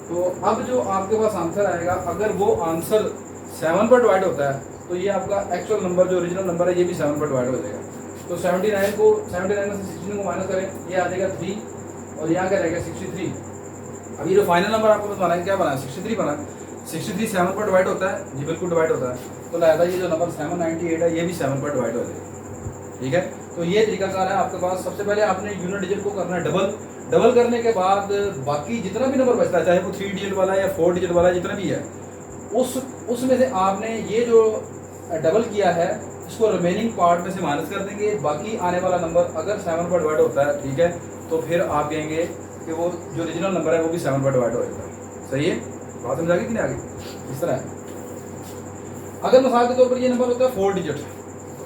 तो अब जो आपके पास आंसर आएगा, अगर वो आंसर 7 पर डिवाइड होता है तो ये आपका एक्चुअल नंबर जो ओरिजिनल नंबर है ये भी 7 पर डिवाइड हो जाएगा। तो 79 में से 16 को माइनस करें, ये आ जाएगा 3 और यहाँ क्या रहेगा? 63। अब ये जो फाइनल नंबर आपको बस बनाया, क्या बना है? 63 बना। 63 7 पर डिवाइड होता है? जी बिल्कुल डिवाइड होता है। तो लिहाजा ये जो नंबर 798 है ये भी 7 पर डिवाइड हो जाएगा, ठीक है। तो ये तरीकाकार है आपके पास। सबसे पहले आपने यूनिट डिजिट को करना है डबल करने के बाद बाकी जितना भी नंबर बचता है, चाहे वो 3 डिजिट वाला या 4 डिजिट वाला, जितना भी है, उसमें से आपने ये जो डबल किया है इसको रिमेनिंग पार्ट में से माइनस कर देंगे। बाकी आने वाला नंबर अगर 7 पर डिवाइड होता है, ठीक है, तो फिर आप कहेंगे कि वो जो ओरिजिनल नंबर है वो भी 7 पर डिवाइड हो जाता है। सही है, बात समझ आ गई कि नहीं आ गई? इस तरह है। अगर मिसाल के तौर पर ये नंबर होता है 4 डिजिट,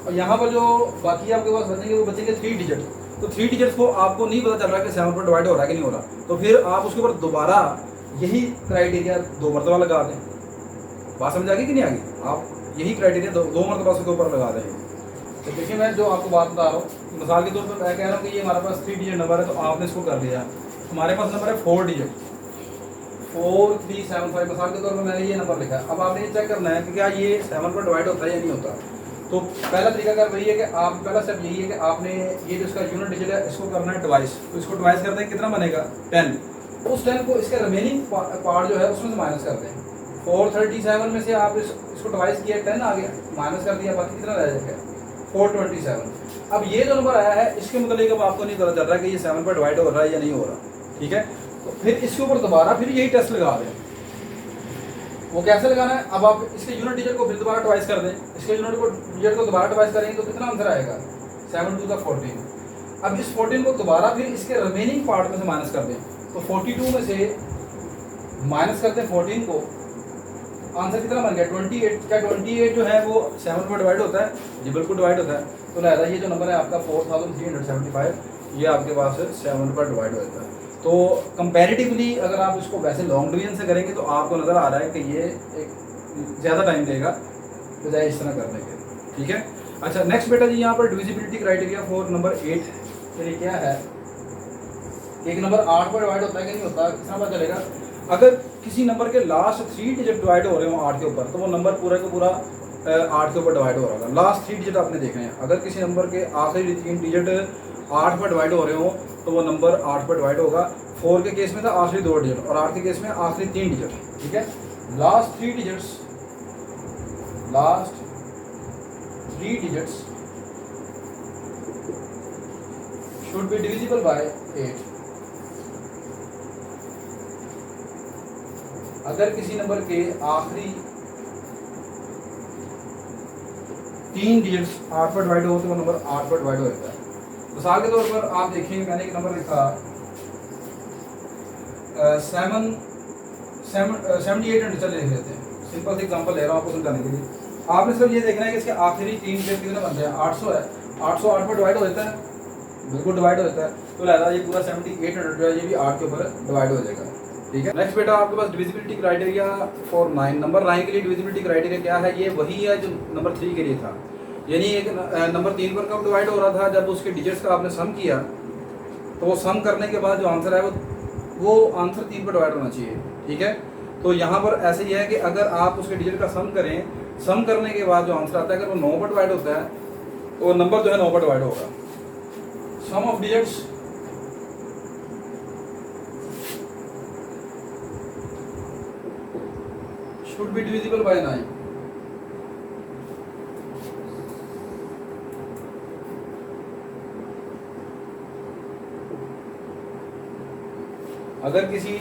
और यहाँ पर जो बाकी आपके पास बचेंगे वो बचेंगे 3 डिजिट। तो 3 डिजिट्स को आपको नहीं पता चल रहा कि 7 पर डिवाइड हो रहा है कि नहीं हो रहा, तो फिर आप उसके ऊपर दोबारा यही क्राइटेरिया 2 मरतबा लगा दें। बात समझ आ गई कि नहीं आ गई? आप यही क्राइटेरिया 2 मरतबा उसके ऊपर लगा दें। तो देखिए मैं जो आपको बात बता रहा हूँ, मिसाल के तौर पर मैं कह रहा हूँ कि ये हमारे पास 3 डिजिट नंबर है, तो आपने इसको कर लिया। हमारे पास नंबर है 4 डिजिट 4375, मिसाल के तौर पर मैंने ये नंबर लिखा है। अब आपने ये चेक करना है कि क्या ये 7 पर डिवाइड होता है या नहीं होता। तो पहला तरीका क्या वही है कि आप पहला स्टेप यही है कि आपने ये जो इसका यूनिट डिजिट है इसको करना है ट्वाइस। तो इसको ट्वाइस करते हैं, कितना बनेगा 10। उस 10 को इसके रिमेनिंग पार्ट जो है उसमें से माइनस करते हैं। 437 में से आप इसको ट्वाइस किया, 10 आ गया, माइनस कर दिया, बाकी कितना रह जाएगा 427। अब ये जो नंबर आया है इसके मतलब अब आपको नहीं पता चल रहा है कि ये 7 पर डिवाइड हो रहा है या नहीं हो रहा, ठीक है। तो फिर इसके ऊपर दोबारा फिर यही टेस्ट लगा दें। वो कैसे लगाना है, अब आप इसके यूनिट डिजिट को फिर दोबारा ट्वाइस कर दें, इसके डिजिट को दोबारा ट्वाइस करेंगे तो कितना आंसर आएगा 7 2 14। अब इस 14 को दोबारा फिर इसके रिमेनिंग पार्ट में से माइनस कर दें, तो 42 में से माइनस करते हैं 14 को, आंसर कितना बन गया 28। क्या 28 जो है वो 7 पर डिवाइड होता है? जी बिल्कुल डिवाइड होता है। तो लिहाजा ये जो नंबर है आपका 4375, ये आपके पास 7 पर डिवाइड होता है। तो कंपैरेटिवली अगर आप इसको वैसे लॉन्ग डिवीजन से करेंगे तो आपको नज़र आ रहा है कि ये एक ज़्यादा टाइम लेगा बजाय इस तरह करने के, ठीक है। अच्छा नेक्स्ट बेटा जी, यहाँ पर डिविजिबिलिटी क्राइटेरिया फॉर नंबर 8 के लिए क्या है, एक नंबर 8 पर डिवाइड होता है कि नहीं होता, कितना पता चलेगा। अगर किसी नंबर के लास्ट 3 डिजिट डिवाइड हो रहे हो 8 के ऊपर, तो वो नंबर पूरा का पूरा 8 के ऊपर डिवाइड हो रहा होगा। लास्ट 3 डिजिट आपने देखने हैं। अगर किसी नंबर के आखिरी 3 डिजिट 8 पर डिवाइड हो रहे हो तो वो नंबर 8 पर डिवाइड होगा। 4 के केस में था आखिरी 2 डिजिट, और 8 के केस में आखिरी 3 डिजिट, ठीक है। Last 3 digits should be divisible by 8। अगर किसी नंबर के आखिरी 3 डिजिट्स 8 पर डिवाइड हो तो वो नंबर 8 पर डिवाइड हो जाता है। मिसाल के तौर पर आप देखेंगे, मैंने एक नंबर लिखा 7800, चल लिख लेते हैं, सिंपल से एग्जांपल ले रहा हूँ आपको समझाने के लिए। आपने सिर्फ ये देखना है कि इसके आखिरी 3 डिजिट कितने बनते हैं। 800 है, 800 8 पर डिवाइड हो जाता है, बिल्कुल डिवाइड हो जाता है। तो लिहाजा ये पूरा 7800 जो है ये भी 8 के ऊपर डिवाइड हो जाएगा, ठीक है। नेक्स्ट बेटा आपके पास डिविजिबिलिटी क्राइटेरिया फॉर 9, नंबर 9 के लिए डिविजिबिलिटी क्राइटेरिया क्या है, ये वही है जो नंबर 3 के लिए था। यानी एक नंबर 3 पर कब डिवाइड हो रहा था, जब उसके डिजिट्स का आपने सम किया, तो वो सम करने के बाद जो आंसर है वो आंसर 3 पर डिवाइड होना चाहिए, ठीक है। तो यहाँ पर ऐसे ही है कि अगर आप उसके डिजिट का सम करें, सम करने के बाद जो आंसर आता है अगर वो 9 पर डिवाइड होता है तो वो नंबर जो है 9 पर डिवाइड होगा। Sum of digits should be divisible by 9। अगर किसी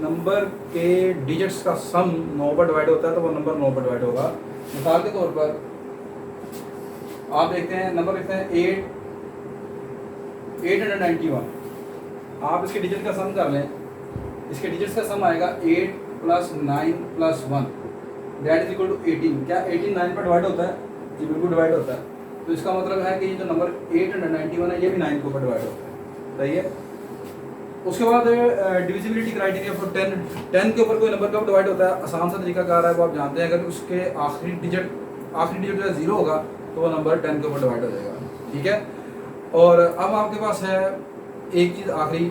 नंबर के डिजिट्स का सम 9 पर डिवाइड होता है तो वो नंबर 9 पर डिवाइड होगा। मिसाल के तौर पर आप देखते हैं नंबर लिखते हैं 891, आप इसके डिजिट का सम कर लें, इसके डिजिट्स का सम आएगा 8 + 9 + 1 दैट इज इक्वल टू 18। क्या 18 9 पर डिवाइड होता है? जी बिल्कुल डिवाइड होता है। तो इसका मतलब है कि ये जो नंबर 891 है ये भी 9 के ऊपर डिवाइड होता है, सही है। उसके बाद डिविजिबिलिटी क्राइटेरिया फॉर 10 के ऊपर कोई नंबर कब डिवाइड होता है, आसान सा तरीका कार है वो आप जानते हैं। अगर उसके आखिरी डिजिट जो है 0 होगा तो वो नंबर 10 के ऊपर डिवाइड हो जाएगा, ठीक है। और अब आपके पास है एक चीज़ आखिरी,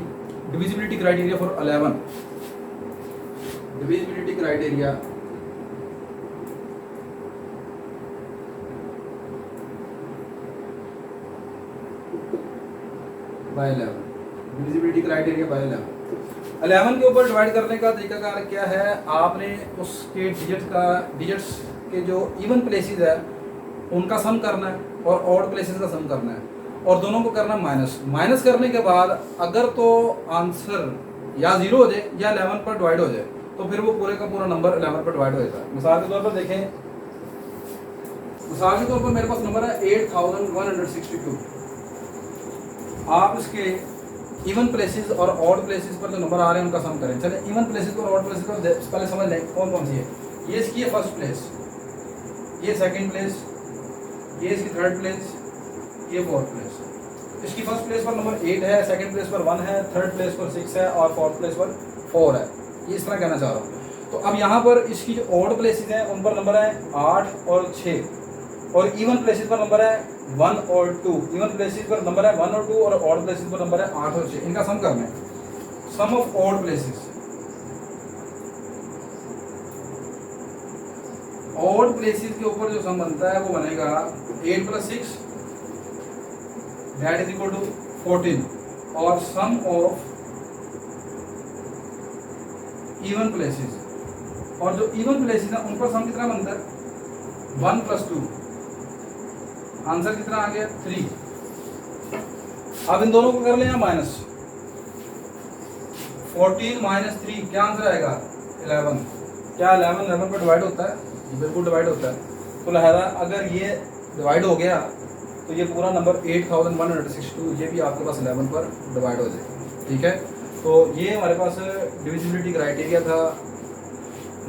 divisibility criteria for 11। Divisibility criteria bye 11, divisibility criteria bye 11 के ऊपर डिवाइड करने का तरीका क्या है, आपने उसके डिजिट्स के जो इवन प्लेसेस है उनका सम करना है और ऑड प्लेसेस का सम करना है, और दोनों को करना माइनस करने के बाद अगर तो आंसर या 0 हो जाए या 11 पर डिवाइड हो जाए तो फिर वो पूरे का पूरा नंबर 11 पर डिवाइड हो जाता है। मिसाल के तौर पर देखें, मिसाल के तौर पर मेरे पास नंबर है 8162। आप इसके इवन प्लेसेस और ऑड प्लेसेस पर जो नंबर आ रहे हैं उनका सम करें। चले इवन प्लेसेस और ऑड प्लेसेस को पहले समझ लें कौन कौन सी है। ये इसकी है फर्स्ट प्लेस, ये सेकंड प्लेस, ये इसकी थर्ड प्लेस, ये फोर्थ प्लेस। इसकी फर्स्ट प्लेस पर नंबर 8 है, सेकंड प्लेस पर 1 है, थर्ड प्लेस पर 6 है और फोर्थ प्लेस पर 4 है। ये इस तरह कहना चाह रहा हूँ। तो अब यहाँ पर इसकी जो ऑड प्लेसेस हैं उन पर नंबर है 8 और 6, और इवन प्लेसेस पर नंबर है 1 और 2, इवन प्लेसेस पर नंबर है 1 और 2 और ऑड प्लेसेस पर नंबर है 8 और 6। इनका सम करना है, sum of odd places. Odd places के ऊपर जो सम बनता है वो बनेगा 8 + 6 दैट इज इक्वल टू 14, और सम ऑफ इवन प्लेसेस, और जो इवन प्लेसेस है उन पर सम कितना बनता है 1 + 2। आंसर कितना आ गया 3। अब इन दोनों को कर लें माइनस, 14 - 3 क्या आंसर आएगा 11। क्या 11 पर डिवाइड होता है, बिल्कुल डिवाइड होता है। तो लिहाजा अगर ये डिवाइड हो गया तो ये पूरा नंबर 8162 ये भी आपके पास 11 पर डिवाइड हो जाएगा। ठीक है, तो ये हमारे पास डिविजिबिलिटी क्राइटेरिया था।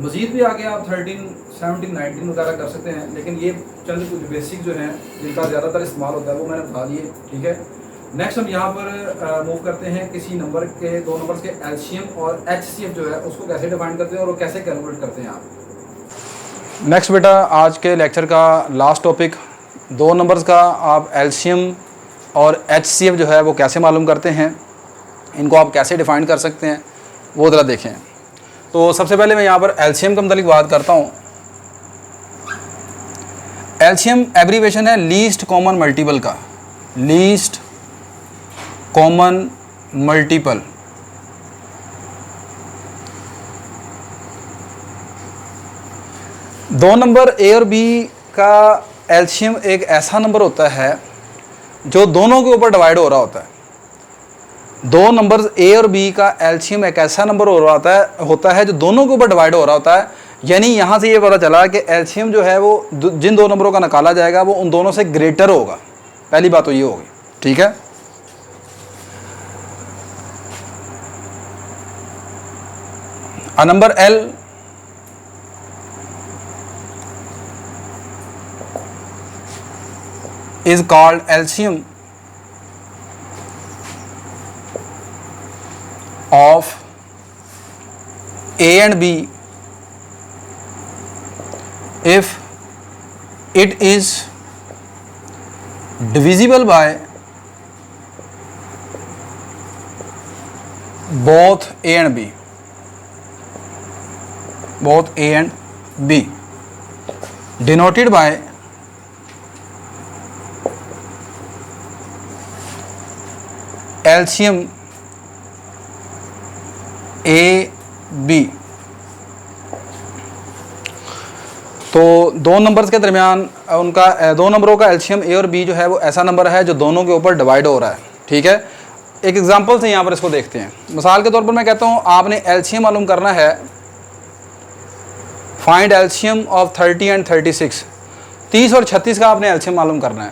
मज़ीद भी आगे आप 13, 17, 19 वगैरह कर सकते हैं, लेकिन ये चंद कुछ बेसिक जो हैं जिनका ज़्यादातर इस्तेमाल होता है वो मैंने बता दिए। ठीक है, नेक्स्ट हम यहाँ पर मूव करते हैं किसी नंबर के, दो नंबर्स के एलसीएम और एचसीएफ जो है उसको कैसे डिफाइन करते हैं और वो कैसे कैलकुलेट करते हैं आप। नेक्स्ट बेटा, आज के लेक्चर का लास्ट टॉपिक, दो नंबर्स का आप एलसीएम और एचसीएफ जो है वो कैसे मालूम करते हैं, इनको आप कैसे डिफाइन कर सकते हैं, वो ज़रा देखें। तो सबसे पहले मैं यहाँ पर एलसीएम के मतलब बात करता हूँ। एलसीएम एब्रीवेशन है लीस्ट कॉमन मल्टीपल का, लीस्ट कॉमन मल्टीपल। दो नंबर ए और बी का एलसीएम एक ऐसा नंबर होता है जो दोनों के ऊपर डिवाइड हो रहा होता है। दो नंबर्स ए और बी का एलसीएम एक ऐसा नंबर हो रहा होता है जो दोनों के ऊपर डिवाइड हो रहा होता है। यानी यहाँ से ये पता चला कि एलसीएम जो है वो जिन दो नंबरों का निकाला जाएगा वो उन दोनों से ग्रेटर होगा। पहली बात तो ये होगी। ठीक है, a number L is called LCM of A and B if it is divisible by both A and B, both A and B, denoted by LCM A B। तो दो नंबर्स के दरमियान उनका, दो नंबरों का एलसीएम ए और बी जो है वो ऐसा नंबर है जो दोनों के ऊपर डिवाइड हो रहा है। ठीक है, एक एग्जांपल से यहाँ पर इसको देखते हैं। मिसाल के तौर पर मैं कहता हूँ आपने एलसीएम मालूम करना है, फाइंड एलसीएम ऑफ 30 एंड 36, 30 और 36 का आपने एलसीएम मालूम करना है।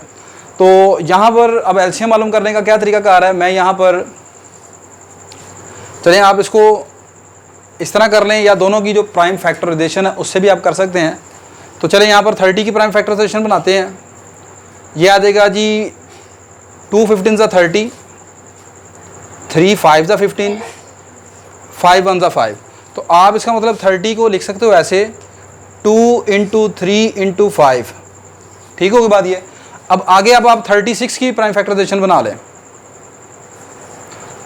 तो यहाँ पर अब एलसीएम मालूम करने का क्या तरीका कार है, मैं यहाँ पर, चलें आप इसको इस तरह कर लें या दोनों की जो प्राइम फैक्टराइजेशन है उससे भी आप कर सकते हैं। तो चलें यहाँ पर 30 की प्राइम फैक्टराइजेशन बनाते हैं। ये आ जाएगा जी 2 15 30, 3 5 15, 5 1 5। तो आप इसका मतलब 30 को लिख सकते हो ऐसे 2 × 3 × 5। ठीक होगी बात ये। अब आगे अब आप 36 की प्राइम फैक्टराइजेशन बना लें,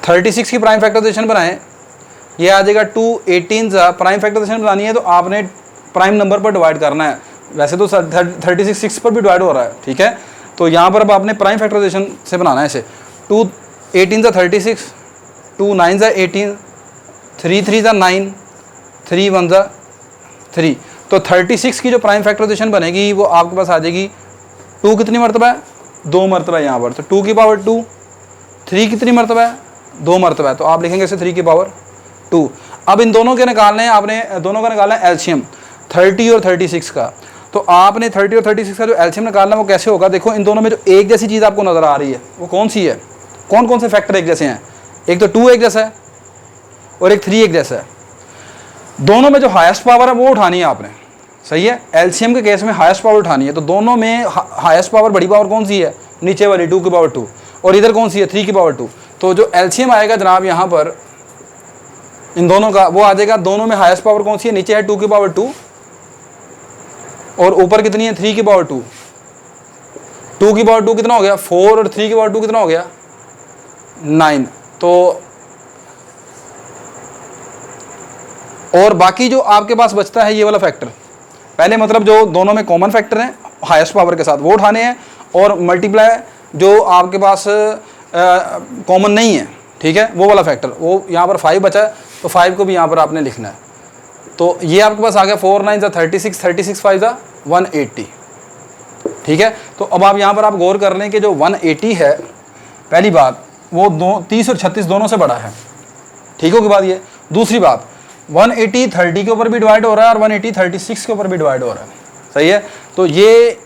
36 की प्राइम फैक्टराइजेशन बनाएं। ये आ जाएगा 2 18 प्राइम फैक्टराइजेशन बनानी है तो आपने प्राइम नंबर पर डिवाइड करना है। वैसे तो 36 6 पर भी डिवाइड हो रहा है। ठीक है, तो यहाँ पर अब आपने प्राइम फैक्टराइजेशन से बनाना है इसे। 2 18 36, 2 9 18, 3 3 9, 3 1 3। तो 36 की जो प्राइम फैक्टराइजेशन बनेगी वो आपके पास आ जाएगी 2 कितनी मरतबा है, 2 मरतबा है यहाँ पर। तो 2 की पावर 2, 3 कितनी मरतबा है, 2 मरतबा है। तो आप लिखेंगे इसे 3 की पावर 2। अब इन दोनों के निकालने हैं, आपने दोनों का निकालना है एलसीएम 30 और 36 का। तो आपने 30 और 36 का जो एलसीएम निकालना है वो कैसे होगा, देखो इन दोनों में जो एक जैसी चीज़ आपको नज़र आ रही है वो कौन सी है, कौन कौन से फैक्टर एक जैसे हैं। एक तो 2 एक जैसा है और एक 3 एक जैसा है। दोनों में जो हाईएस्ट पावर है वो उठानी है आपने। सही है, एलसीएम के केस में हाईएस्ट पावर उठानी है। तो दोनों में हाईएस्ट पावर, बड़ी पावर कौन सी है, नीचे वाली 2 की पावर 2, और इधर कौन सी है 3 की पावर 2। तो जो एलसीएम आएगा जनाब यहाँ पर इन दोनों का, वो आ जाएगा, दोनों में हाईएस्ट पावर कौन सी है, नीचे है 2 की पावर 2 और ऊपर कितनी है 3 की पावर 2। 2 की पावर 2 कितना हो गया 4 और 3 की पावर 2 कितना हो गया 9। तो और बाकी जो आपके पास बचता है ये वाला फैक्टर, पहले मतलब जो दोनों में कॉमन फैक्टर हैं हाईएस्ट पावर के साथ वो उठाने हैं, और मल्टीप्लाई जो आपके पास कॉमन नहीं है, ठीक है, वो वाला फैक्टर, वो यहाँ पर 5 बचा है तो 5 को भी यहाँ पर आपने लिखना है। तो ये आपके पास आ गया 4 9 36, 36 5 180, ठीक है। तो अब आप यहाँ पर आप गौर कर लें कि जो 180 है, पहली बात वो 30 और 36 दोनों से बड़ा है, ठीक होगी बात ये। दूसरी बात 180 30 के ऊपर भी डिवाइड हो रहा है और 180 36 के ऊपर भी डिवाइड हो रहा है, सही है। तो ये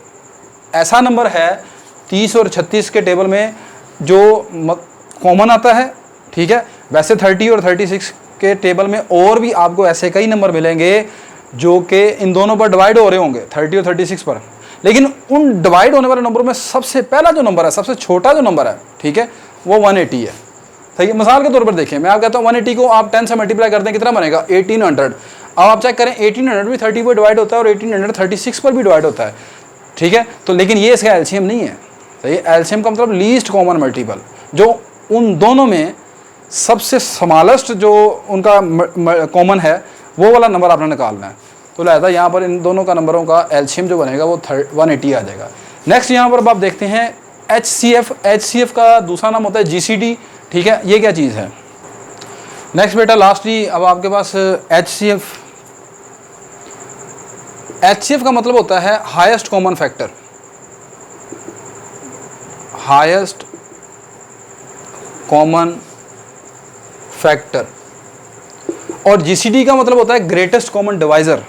ऐसा नंबर है 30 और 36 के टेबल में जो कॉमन आता है, ठीक है। वैसे 30 और 36 के टेबल में और भी आपको ऐसे कई नंबर मिलेंगे जो कि इन दोनों पर डिवाइड हो रहे होंगे 30 और 36 पर, लेकिन उन डिवाइड होने वाले नंबरों में सबसे पहला जो नंबर है, सबसे छोटा जो नंबर है, ठीक है, वो 180 है, सही है। मिसाल के तौर पर देखें, मैं आप कहता हूँ 180 को आप 10 से मल्टीप्लाई करते हैं कितना बनेगा 1800। अब आप चेक करें 1800 भी 30 पर डिवाइड होता है और 1800 36 पर भी डिवाइड होता है, ठीक है। तो लेकिन ये इसका एलसीएम नहीं है, सही है। एलसीएम का मतलब लीस्ट कॉमन मल्टीपल, जो उन दोनों में सबसे स्मॉलेस्ट जो उनका कॉमन है वो वाला नंबर आपने निकालना है। तो लिहाजा यहाँ पर इन दोनों का नंबरों का एलसीएम जो बनेगा वो 180 आ जाएगा। नेक्स्ट यहाँ पर आप देखते हैं HCF। HCF का दूसरा नाम होता है GCD, ठीक है। ये क्या चीज़ है? नेक्स्ट बेटा लास्टली अब आपके पास HCF का मतलब होता है highest common factor, highest common factor, और GCD का मतलब होता है ग्रेटेस्ट कॉमन डिवाइजर,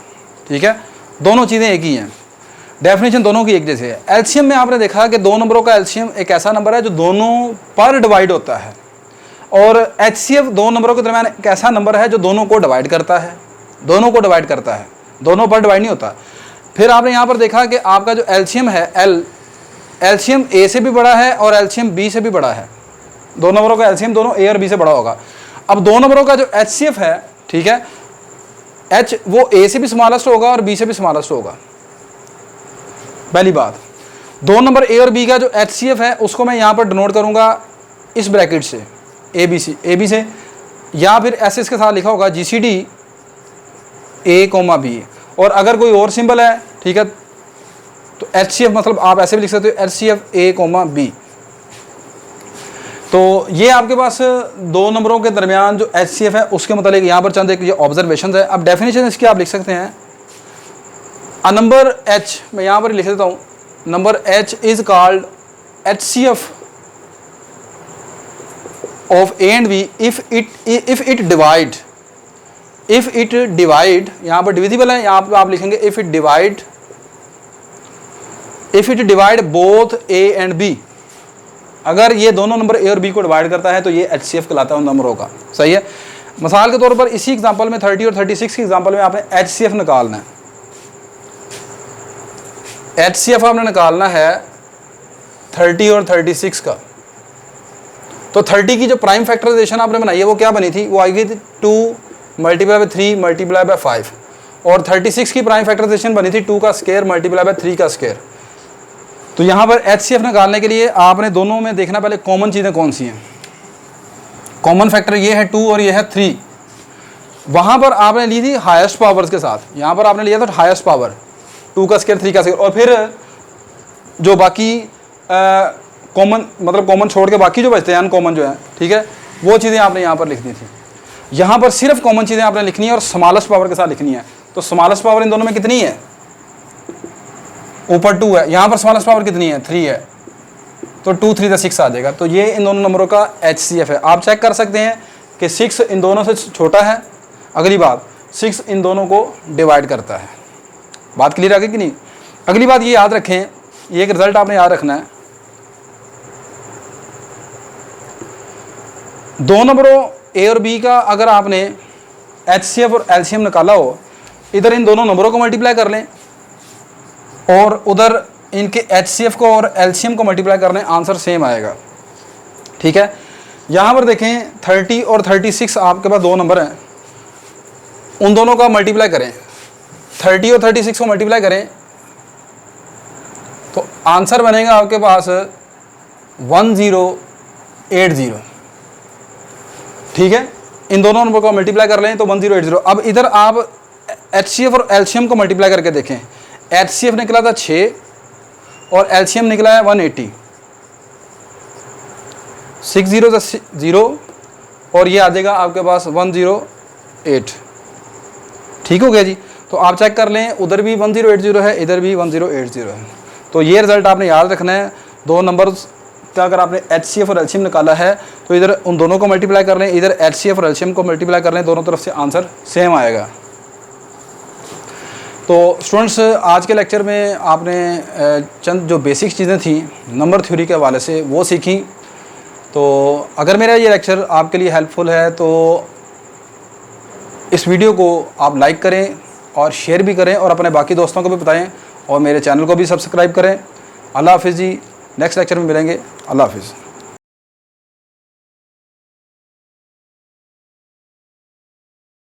ठीक है। दोनों चीज़ें एक ही हैं, डेफिनेशन दोनों की एक जैसे है। एलसीएम में आपने देखा कि दो नंबरों का एलसीएम एक ऐसा नंबर है जो दोनों पर डिवाइड होता है, और HCF दो नंबरों के दरमियान एक ऐसा नंबर है जो दोनों को डिवाइड करता है, दोनों को डिवाइड करता है, दोनों पर डिवाइड नहीं होता। फिर आपने यहाँ पर देखा कि आपका जो एलसीएम है एलसीएम A से भी बड़ा है और एलसीएम B से भी बड़ा है। दो नंबरों का एलसीएम दोनों A और B से बड़ा होगा। अब दो नंबरों का जो HCF है, ठीक है, H वो A से भी स्मॉलेस्ट होगा और B से भी स्मॉलेस्ट होगा। पहली बात, दो नंबर A और B का जो HCF है उसको मैं यहाँ पर डिनोट करूँगा इस ब्रैकेट से AB से, या फिर ऐसे इसके साथ लिखा होगा GCD A, B। और अगर कोई और सिंबल है, ठीक है, तो HCF मतलब आप ऐसे भी लिख सकते हो HCF A, B। तो ये आपके पास दो नंबरों के दरमियान जो HCF है उसके मतलब यहाँ पर चंद एक ये ऑब्जर्वेशन है। अब डेफिनेशन इसकी आप लिख सकते हैं, अ नंबर H, मैं यहाँ पर लिख देता हूँ, number H is called HCF of A and B if it divide, यहाँ पर डिविजिबल है, यहाँ पर आप लिखेंगे if it divide both A and B। अगर ये दोनों नंबर A और B को डिवाइड करता है तो ये HCF कहलाता है उन नंबरों का, सही है। मिसाल के तौर पर इसी एग्जांपल में 30 और 36 की एग्जांपल में आपने HCF निकालना है। HCF आपने निकालना है 30 और 36 का। तो 30 की जो प्राइम फैक्टराइजेशन आपने बनाई है वो क्या बनी थी? वो आई गई थी 2 मल्टीप्लाई बाय 3 मल्टीप्लाई बाय 5, और 36 की प्राइम फैक्टराइजेशन बनी थी 2 का स्क्वायर मल्टीप्लाई बाय 3 का स्क्वायर। तो यहाँ पर HCF निकालने के लिए आपने दोनों में देखना पहले कॉमन चीज़ें कौन सी हैं। कॉमन फैक्टर ये है 2 और ये है 3। वहाँ पर आपने ली थी हाईएस्ट पावर्स के साथ, यहाँ पर आपने लिया था हाईएस्ट पावर 2 का स्क्वायर 3 का स्क्वायर, और फिर जो बाकी कॉमन मतलब कॉमन छोड़ के बाकी जो बचते हैं अनकॉमन जो है, ठीक है, वो चीज़ें आपने यहाँ पर लिखनी थी। यहाँ पर सिर्फ कॉमन चीज़ें आपने लिखनी है और स्मॉलेस्ट पावर के साथ लिखनी है। तो स्मॉलेस्ट पावर इन दोनों में कितनी है? ऊपर 2 है, यहाँ पर स्मॉलेस्ट पावर कितनी है? 3 है, तो 2 3 6 आ जाएगा। तो ये इन दोनों नंबरों का HCF है। आप चेक कर सकते हैं कि 6 इन दोनों से छोटा है। अगली बात, 6 इन दोनों को डिवाइड करता है। बात क्लियर आ गई कि नहीं? अगली बात ये याद रखें, ये एक रिजल्ट आपने याद रखना है, दो नंबरों A और B का अगर आपने HCF और LCM निकाला हो, इधर इन दोनों नंबरों को मल्टीप्लाई कर लें और उधर इनके HCF को और LCM को मल्टीप्लाई करने, आंसर सेम आएगा, ठीक है। यहाँ पर देखें 30 और 36 आपके पास दो नंबर हैं, उन दोनों का मल्टीप्लाई करें, 30 और 36 को मल्टीप्लाई करें तो आंसर बनेगा आपके पास 1080। ठीक है, इन दोनों नंबर को मल्टीप्लाई कर लें तो 1080। अब इधर आप HCF और एलसीएम को मल्टीप्लाई करके देखें। HCF निकला था 6 और एलसीएम निकला है 180। 6 0 से 0 और ये आ जाएगा आपके पास 108। ठीक हो गया जी। तो आप चेक कर लें, उधर भी 1080 है, इधर भी 1080 है। तो ये रिज़ल्ट आपने याद रखना है। दो नंबर्स का अगर आपने HCF और एलसीएम निकाला है तो इधर उन दोनों को मल्टीप्लाई कर लें, इधर HCF और एलसीएम को मल्टीप्लाई कर लें, दोनों तरफ से आंसर सेम आएगा। तो स्टूडेंट्स, आज के लेक्चर में आपने चंद जो बेसिक चीज़ें थी नंबर थ्योरी के हवाले से वो सीखी। तो अगर मेरा ये लेक्चर आपके लिए हेल्पफुल है तो इस वीडियो को आप लाइक करें और शेयर भी करें और अपने बाकी दोस्तों को भी बताएं और मेरे चैनल को भी सब्सक्राइब करें। अल्लाह हाफिज़ जी। नेक्स्ट लेक्चर में मिलेंगे। अल्लाह हाफिज़।